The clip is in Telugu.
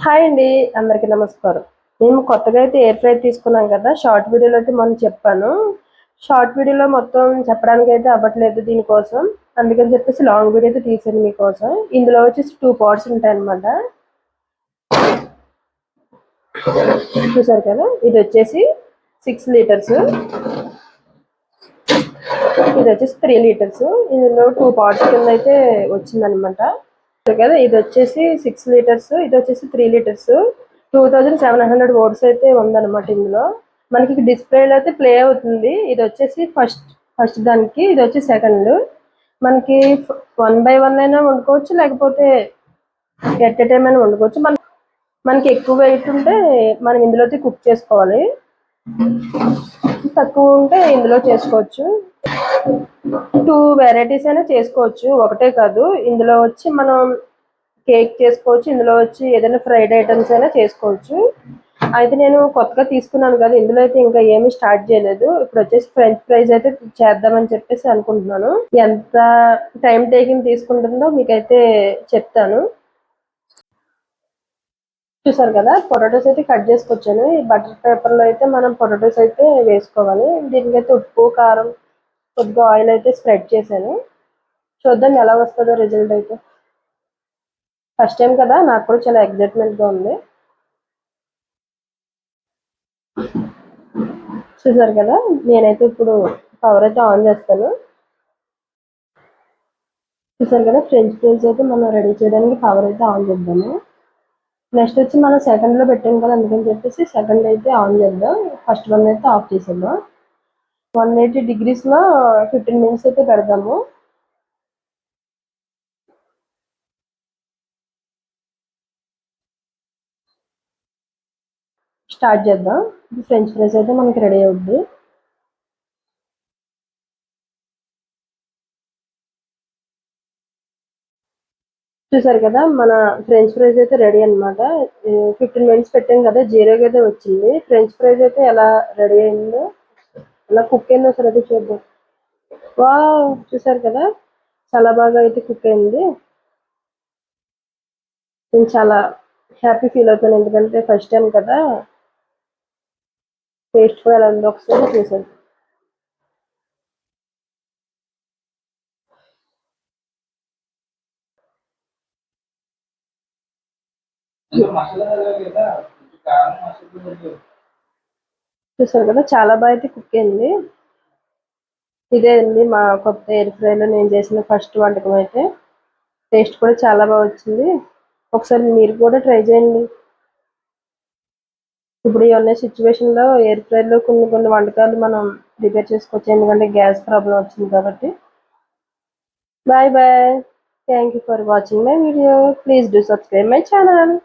హాయ్ అండి. అందరికీ నమస్కారం. మేము కొత్తగా అయితే ఎయిర్ ఫ్రైయర్ తీసుకున్నాం కదా! షార్ట్ వీడియోలో అయితే మొన్న చెప్పాను. షార్ట్ వీడియోలో మొత్తం చెప్పడానికైతే అవ్వట్లేదు దీనికోసం. అందుకని చెప్పేసి లాంగ్ వీడియో అయితే తీశాను మీకోసం. ఇందులో వచ్చేసి 2 పార్ట్స్ ఉంటాయన్నమాట. చూసారు కదా! ఇదొచ్చేసి 6 లీటర్స్. ఇదొచ్చేసి 3 లీటర్స్. ఇందులో 2 పార్ట్స్ కింద అయితే వచ్చిందనమాట. కదా! ఇదొచ్చేసి 6 లీటర్స్. ఇదొచ్చేసి 3 లీటర్స్. 2700 వర్డ్స్ అయితే ఉందన్నమాట ఇందులో. మనకి డిస్ప్లేలో అయితే ప్లే అవుతుంది. ఇదొచ్చేసి ఫస్ట్ దానికి, ఇదొచ్చి సెకండ్. మనకి 1 బై 1 అయినా వండుకోవచ్చు, లేకపోతే ఎట్ ఎ టైమ్ అయినా వండుకోవచ్చు. మనకి ఎక్కువ వెయిట్ ఉంటే మనం ఇందులో అయితే కుక్ చేసుకోవాలి. తక్కువ ఉంటే ఇందులో చేసుకోవచ్చు. 2 వెరైటీస్ అయినా చేసుకోవచ్చు, ఒకటే కాదు. ఇందులో వచ్చి మనం కేక్ చేసుకోవచ్చు, ఇందులో వచ్చి ఏదైనా ఫ్రైడ్ ఐటమ్స్ అయినా చేసుకోవచ్చు. అయితే నేను కొత్తగా తీసుకున్నాను కదా, ఇందులో అయితే ఇంకా ఏమీ స్టార్ట్ చేయలేదు. ఇప్పుడు వచ్చేసి ఫ్రెంచ్ ఫ్రైస్ అయితే చేద్దామని చెప్పేసి అనుకుంటున్నాను. ఎంత టైం టేకింగ్ తీసుకుంటుందో మీకైతే చెప్తాను. చూసారు కదా, పొటాటోస్ అయితే కట్ చేసుకొచ్చాను. ఈ బటర్ పేపర్లో అయితే మనం పొటాటోస్ అయితే వేసుకోవాలి. దీనికైతే ఉప్పు, కారం, కొద్దిగా ఆయిల్ అయితే స్ప్రెడ్ చేశాను. చూద్దాం ఎలా వస్తుందో రిజల్ట్ అయితే. ఫస్ట్ టైం కదా, నాకు కూడా చాలా ఎగ్జైట్మెంట్గా ఉంది. చూసారు కదా, నేనైతే ఇప్పుడు పవర్ అయితే ఆన్ చేస్తాను. చూసారు కదా, ఫ్రెంచ్ ఫ్రైస్ అయితే మనం రెడీ చేయడానికి పవర్ అయితే ఆన్ చేద్దాము. నెక్స్ట్ వచ్చి మనం సెకండ్లో పెట్టాం కదా, అందుకని చెప్పేసి సెకండ్ అయితే ఆన్ చేద్దాం. ఫస్ట్ వన్ అయితే ఆఫ్ చేసేద్దాం. 180 degreesలో 15 minutes అయితే పెడదాము. స్టార్ట్ చేద్దాం. ఫ్రెంచ్ ఫ్రైస్ అయితే మనకి రెడీ అవుద్ది. చూసారు కదా, మన ఫ్రెంచ్ ఫ్రైస్ అయితే రెడీ అనమాట. 15 minutes పెట్టాం కదా, జీరోకి అయితే వచ్చింది. ఫ్రెంచ్ ఫ్రైస్ అయితే ఎలా రెడీ అయిందో, ఎలా కుక్ అయిందో సరే అయితే చూద్దాం. వావ్, చూసారు కదా, చాలా బాగా అయితే కుక్ అయింది. నేను చాలా హ్యాపీ ఫీల్ అవుతాను, ఎందుకంటే ఫస్ట్ టైం కదా. టేస్ట్ కూడా ఎలా ఉందో ఒకసారి చూసాను. చూసారు కదా, చాలా బాగా అయితే కుక్ అయింది. ఇదే అండి మా కొత్త ఎయిర్ ఫ్రైలో నేను చేసిన ఫస్ట్ వంటకం అయితే. టేస్ట్ కూడా చాలా బాగా వచ్చింది. ఒకసారి మీరు కూడా ట్రై చేయండి. ఇప్పుడు ఈ ఉన్న సిచ్యువేషన్లో ఎయిర్ ఫ్రైలో కొన్ని కొన్ని వంటకాలు మనం ప్రిపేర్ చేసుకోవచ్చు, ఎందుకంటే గ్యాస్ ప్రాబ్లం వచ్చింది కాబట్టి. Bye bye. Thank you for watching my video. Please do subscribe my channel.